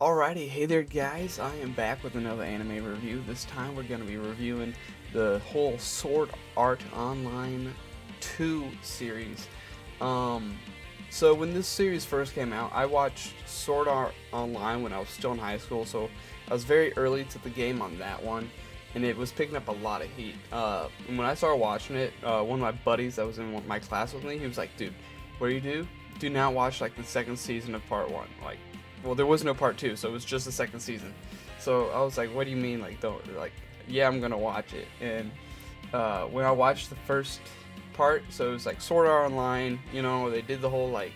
Alrighty, hey there guys, I am back with another anime review. This time we're going to be reviewing the whole Sword Art Online 2 series. So when this series first came out, I watched Sword Art Online when I was still in high school, so I was very early to the game on that one, and it was picking up a lot of heat. And when I started watching it, one of my buddies that was in my class with me, he was like, dude, what do not watch like the second season of part 1, like, well, there was no part 2, so it was just the second season. So I was like, what do you mean, like, don't, like, yeah, I'm gonna watch it. And when I watched the first part, so it was like Sword Art Online, you know, they did the whole like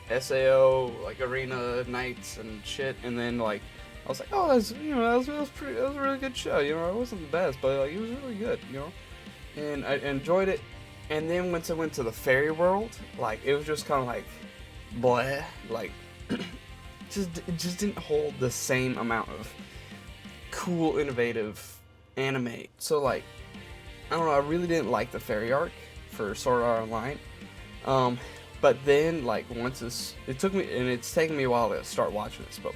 SAO, like arena nights and shit, and then like I was like, oh, that's, you know, that was a really good show, you know, it wasn't the best, but like it was really good, you know, and I enjoyed it. And then once I went to the fairy world, like it was just kind of like, bleh, like. It just didn't hold the same amount of cool, innovative anime. So like, I don't know, I really didn't like the fairy arc for Sword Art Online. But then like it took me, and it's taken me a while to start watching this. But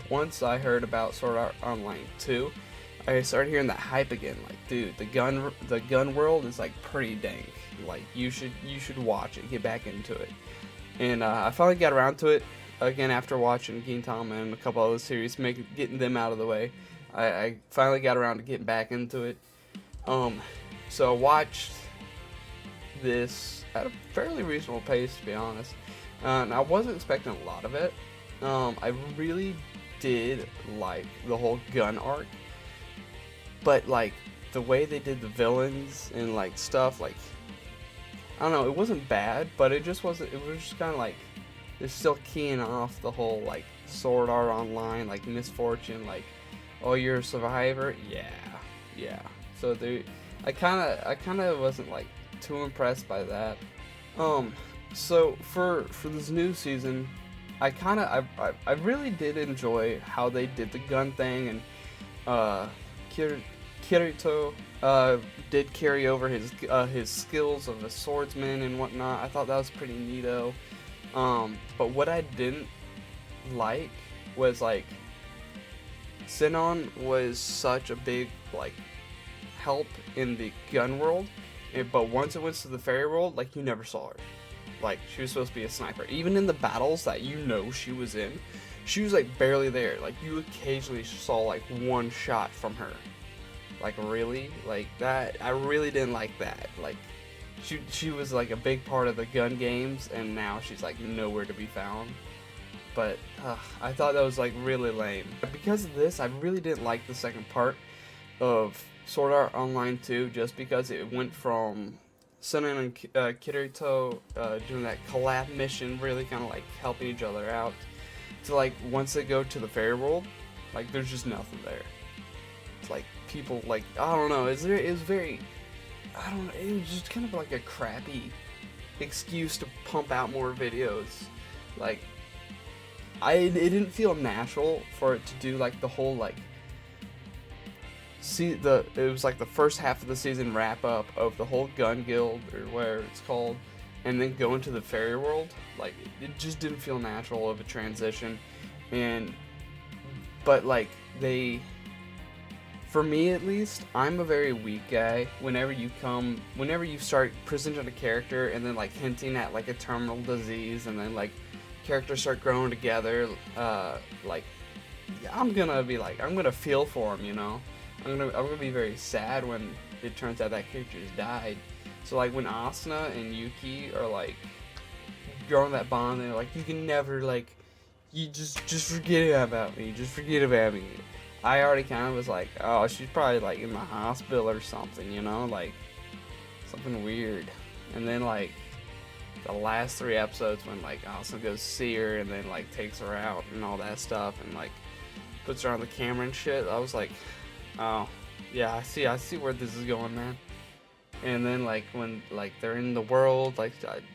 once I heard about Sword Art Online 2, I started hearing that hype again. Like, dude, the gun world is like pretty dank. Like you should watch it, get back into it. And I finally got around to it. Again, after watching Gintama and a couple other series, getting them out of the way, I finally got around to getting back into it. So I watched this at a fairly reasonable pace, to be honest. And I wasn't expecting a lot of it. I really did like the whole gun arc, but like the way they did the villains and like stuff, like I don't know, it wasn't bad, but it just wasn't. It was just kind of like. They're still keying off the whole like Sword Art Online, like misfortune, like, oh, you're a survivor, yeah. So I kind of wasn't like too impressed by that. So for this new season, I really did enjoy how they did the gun thing, and Kirito did carry over his skills of a swordsman and whatnot. I thought that was pretty neato. But what I didn't like was like Sinon was such a big like help in the gun world, but once it went to the fairy world, like you never saw her. Like she was supposed to be a sniper. Even in the battles that you know she was in, she was like barely there. Like you occasionally saw like one shot from her. Like really, like that. I really didn't like that. Like. She was like a big part of the gun games, and now she's like nowhere to be found. But I thought that was like really lame. Because of this, I really didn't like the second part of Sword Art Online 2, just because it went from Sunan and Kirito doing that collab mission, really kind of like helping each other out, to like once they go to the fairy world, like there's just nothing there. It's like people like, I don't know, it was very. I don't know, it was just kind of like a crappy excuse to pump out more videos. Like, it didn't feel natural for it to do like the whole like, it was like the first half of the season wrap up of the whole gun guild or whatever it's called, and then go into the fairy world. Like, it just didn't feel natural of a transition, but like for me at least, I'm a very weak guy. Whenever you start presenting a character and then like hinting at like a terminal disease, and then like characters start growing together, like I'm gonna feel for them, you know. I'm gonna be very sad when it turns out that character's died. So like when Asuna and Yuki are like growing that bond, and they're like, you can never like, you just forget about me, just forget about me. I already kind of was like, oh, she's probably like in the hospital or something, you know, like something weird. And then like the last 3 episodes when like Asuna goes see her and then like takes her out and all that stuff and like puts her on the camera and shit, I was like, oh yeah, I see where this is going, man. And then like when like they're in the world, like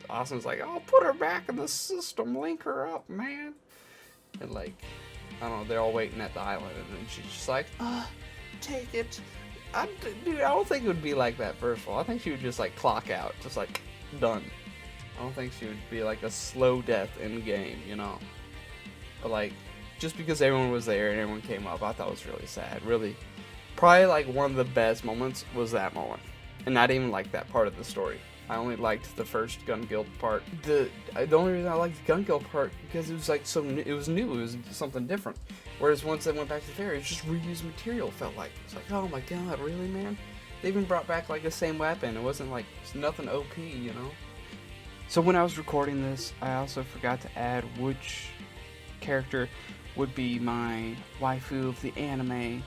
Asuna's like, oh, put her back in the system, link her up, man. And like, I don't know, they're all waiting at the island, and then she's just like, take it. Dude, I don't think it would be like that, first of all. I think she would just like clock out, just like, done. I don't think she would be like a slow death in game, you know. But like, just because everyone was there and everyone came up, I thought it was really sad. Really, probably like one of the best moments was that moment, and not even like that part of the story. I only liked the first Gun Guild part. The only reason I liked the Gun Guild part because it was like it was new, it was something different. Whereas once they went back to the fair, it was just reused material. Felt like it's like, oh my god, really, man? They even brought back like the same weapon. It wasn't like nothing OP, you know. So when I was recording this, I also forgot to add which character would be my waifu of the anime,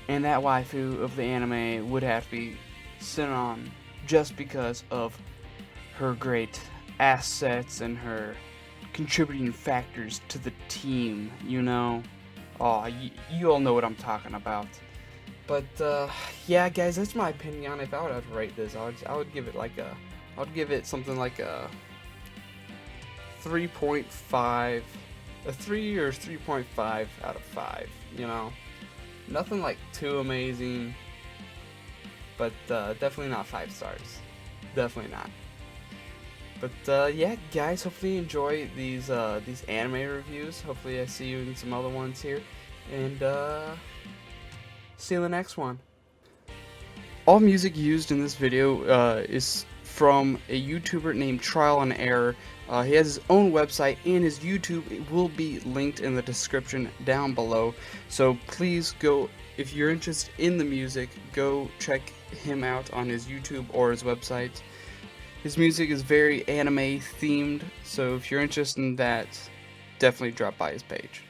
and that waifu of the anime would have to be Sinon, just because of her great assets and her contributing factors to the team, you know. Oh, you all know what I'm talking about. But yeah, guys, that's my opinion on it. If I would have to rate this, I would give it like I would give it something like a 3.5, a 3 or 3.5 out of 5. You know, nothing like too amazing, but definitely not 5 stars. Definitely not. But yeah, guys, hopefully you enjoy these anime reviews. Hopefully I see you in some other ones here, and see you in the next one. All music used in this video is from a YouTuber named Trial and Error. He has his own website, and his YouTube will be linked in the description down below. So please go, if you're interested in the music, go check him out on his YouTube or his website. His music is very anime themed, so if you're interested in that, definitely drop by his page.